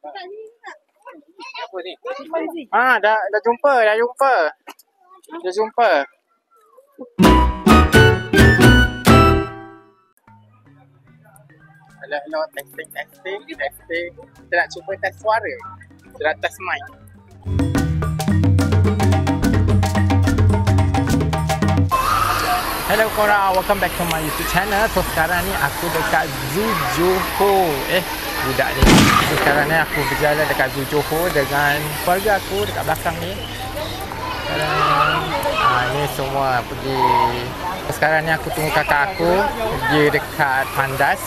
Apa ni? Dah jumpa. Hello, testing. Kita nak cuba test suara. Kita nak test mic. Hello korang, welcome back to my YouTube channel. So sekarang ni aku dekat Zoo Johor. Budak ni. So sekarang ni aku berjalan dekat Zoo Johor dengan keluarga aku dekat belakang ni. Ni semua pergi. Sekarang ni aku tunggu kakak aku. Dia dekat Pandas.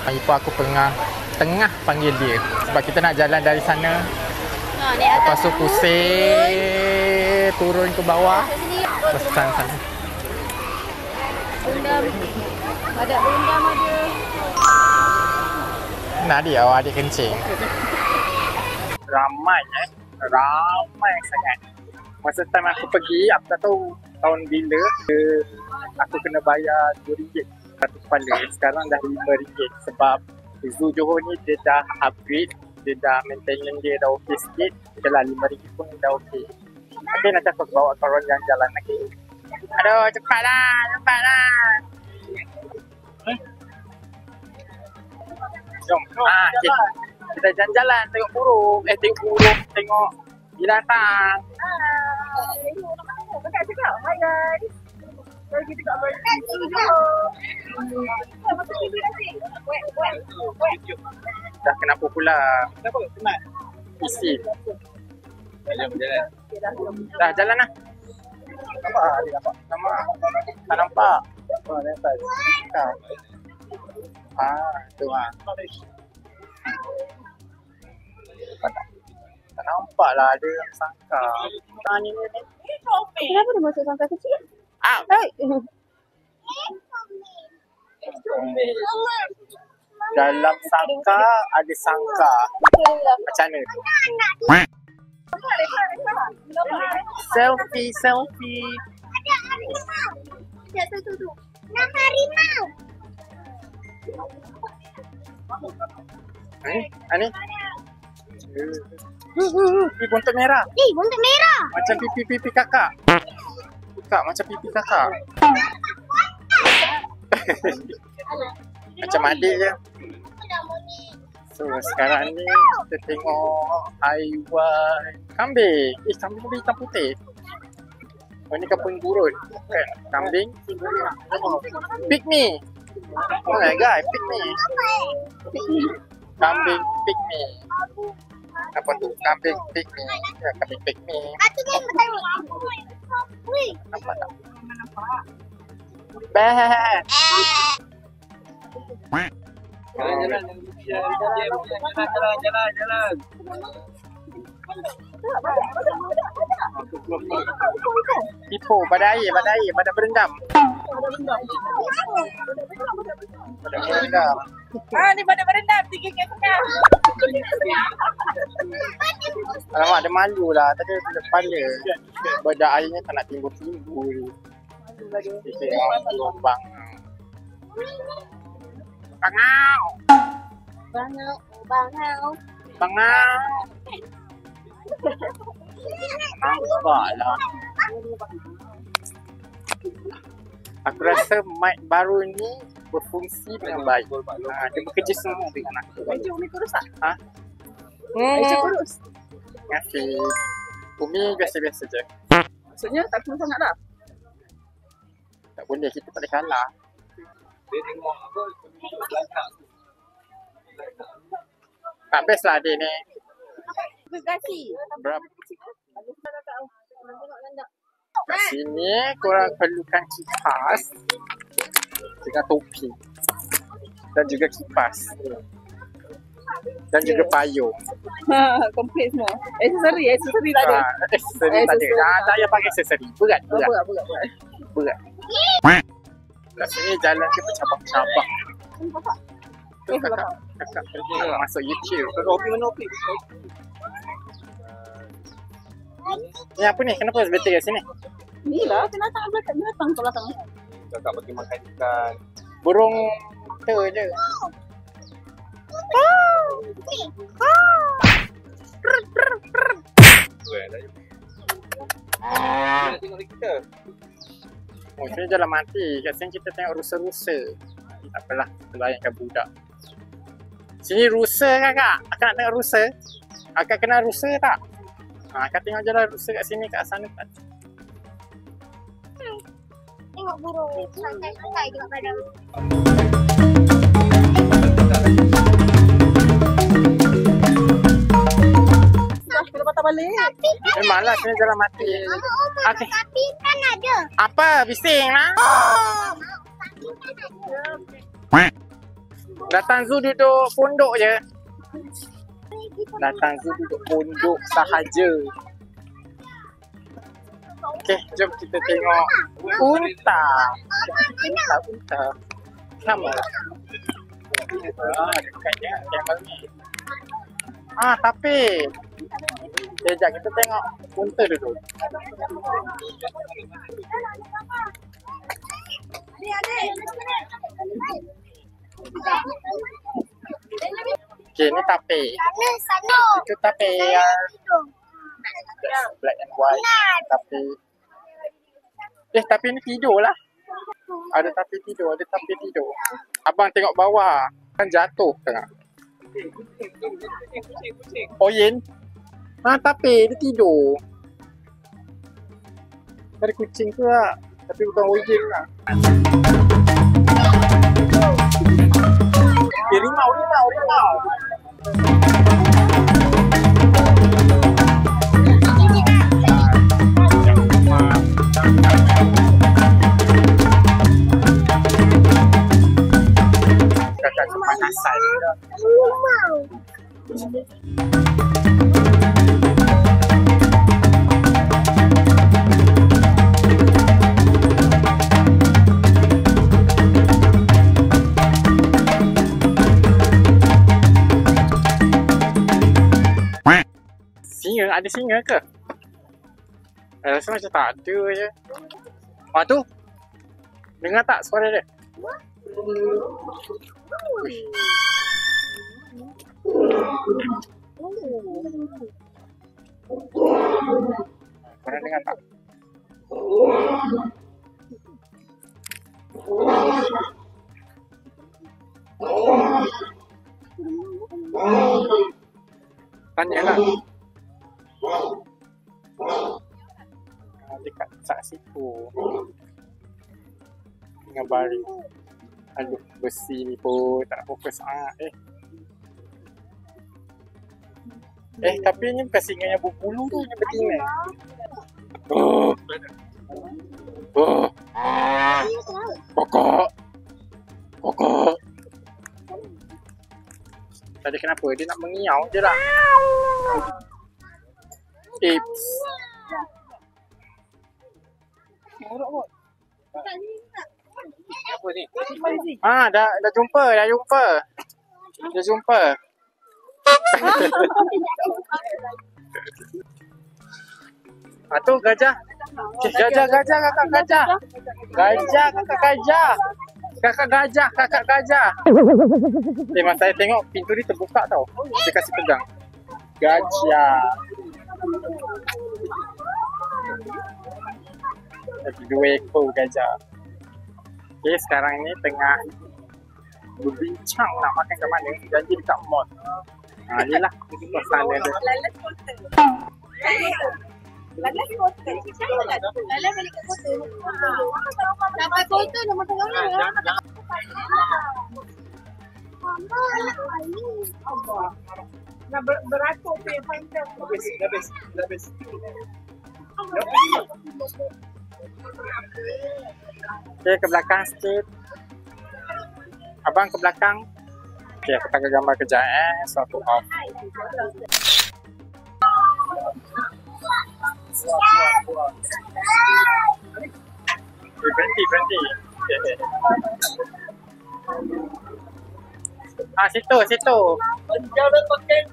Ipar aku tengah panggil dia. Sebab kita nak jalan dari sana. Lepas tu pusing turun ke bawah. Lepas sana. Berendam ada. Nak dia awak adik kencing. Ramai sangat. Masa time aku pergi, aku tak tahu tahun bila aku kena bayar RM2 satu kepala. Sekarang dah RM5 sebab Zoo Johor ni dia dah upgrade, dia dah maintenance dia dah okey sikit. Itulah RM5 pun dah okey. Okay, nanti aku bawa korang jalan-jalan lagi. Aduh, cepatlah. Jom. Okay. Kita jalan-jalan tengok burung. Tengok binatang. Kakak cakap, hi guys. Kita dekat Dah kenapa pula? Kenapa? Penat? Isi. Jalan. Dah jalan lah. Nampak? Tak nampak. Tu lah. Tak nampak lah, ada yang sangka. Ni. Kenapa dia masuk sangka kecil? Dalam sangka ada sangka. Macam mana? Selfie. Ada tu. Nama harimau. Ni. Buntut merah. Buntut merah. Macam pipi kakak. Kak, macam pipi kakak. Macam adik je. So sekarang ni kita tengok haiwan kambing. Kambing tu hitam putih. Ni kampung gurun. Kan? Kambing. Pygmy. Oh my god, pygmy. Kambing pygmy. Apa tu? Kambing pygmy. Kambing pygmy. Nampak tak? Beh. Jalan. Tipu pada air berendam. Ni pada berendam 3 kat tengah. Alamak, ada malu lah. Tadi ada kepala. Badak airnya tak nak timbul-timbul. Lubang. Bangau. Nampak lah. Aku rasa mic baru ni berfungsi dengan baik. Dia bekerja semua dengan aku. Umi kurus tak? Kurus. Terima kasih. Umi biasa-biasa je. Maksudnya tak kurus sangat lah. Tak boleh, kita tak boleh kalah. Dia tengok apa? Langkah. Tak best lah adik ni. Gergasi. Berapa? Kat sini korang perlukan kipas dengan topi dan juga kipas dan juga payung. Komplit semua. Aksesori tak ada. Aksesori tak ada. Tak payah pakai aksesori. Berat. Kat sini jalan dia bercabang-cabang. Tu kakak pergi masuk YouTube. Mana Opi? Ni apa ni? Kenapa berhenti kat sini? Ni lah, binatang ke belakang. Kakak bagi makan ikan. Burung tu je. dah. Nak tengok lagi kita. Oh, sini jalan mati. Kat sini kita tengok rusa-rusa. Tak apalah, kita layankan budak. Sini rusa kakak. Akak nak tengok rusa? Akak kenal rusa tak? Akak tengok jalan rusa kat sini, kat sana tak? Tengok burung santai-santai dekat padang. Kita patah balik. Memanglah sini jalan mati. Okey. Sapi kan ada. Apa? Bising lah. Datang zoo duduk pondok je. Datang zoo duduk pondok sahaja. Okey, jom kita tengok unta. Unta. Sama. Dekatnya kamera ni. Tapi sekejap kita tengok unta dulu. Okey, ni tape. Sana. Itu tape yang black and white. Tapi tapi ni tidur lah. Ada tapi tidur, ada tapi tidur. Abang tengok bawah, kan jatuh tengah. Oyen. Tapi dia tidur. Ada kucing tu lah. Tapi bukan oyen lah. Rimau. Kakak kepanasan. Singa, ada singa ke? Rasa macam tak ada je. Tu. Dengar tak suara dia? Korang dengar tak? Tanyalah. Dekat situ. Dengan baring. Aduh, besi ni pun tak fokus tapi ni bukan singa yang berbulu tu, yang betina. Kokok. Tadi kenapa? Dia nak mengiau je lah. Ips. Apa ni? Dah jumpa. Tu gajah. Gajah kakak gajah. Kakak gajah. Masa saya tengok pintu ni terbuka tau. Dia kasih pegang. Gajah. Ada 2 ekor gajah. Okay, sekarang ni tengah berbincang nak makan kat mana. Janji dekat mall. Yelah, suasana dia. Lala foto. Lala balik kat foto. Dapat foto dah makan orang. Nak beratur tu yang panjang. Habis. Okay, ke belakang sikit. Abang ke belakang. Okay, aku tanggal gambar kejap Satu off. Berhenti. Situ. Penjara tokeng.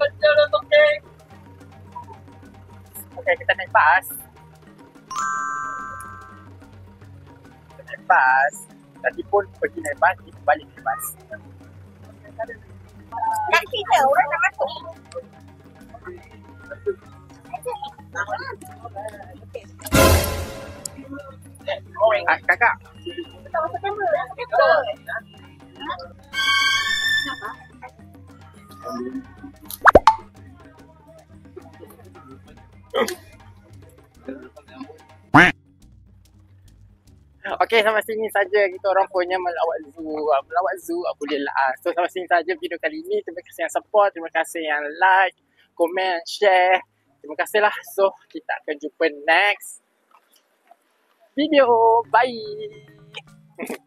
Okay, kita naik bas. Tadi pun pergi naik bas, kita balik naik bas. Nak cerita orang nak masuk. Kakak. Tak masuk kamera. Betul. Kenapa? Okey, sampai sini saja kita orang punya melawat zoo. Melawat zoo boleh lah. So sampai sini saja video kali ini. Terima kasih yang support, terima kasih yang like, komen, share. Terima kasih lah. So kita akan jumpa next video. Bye.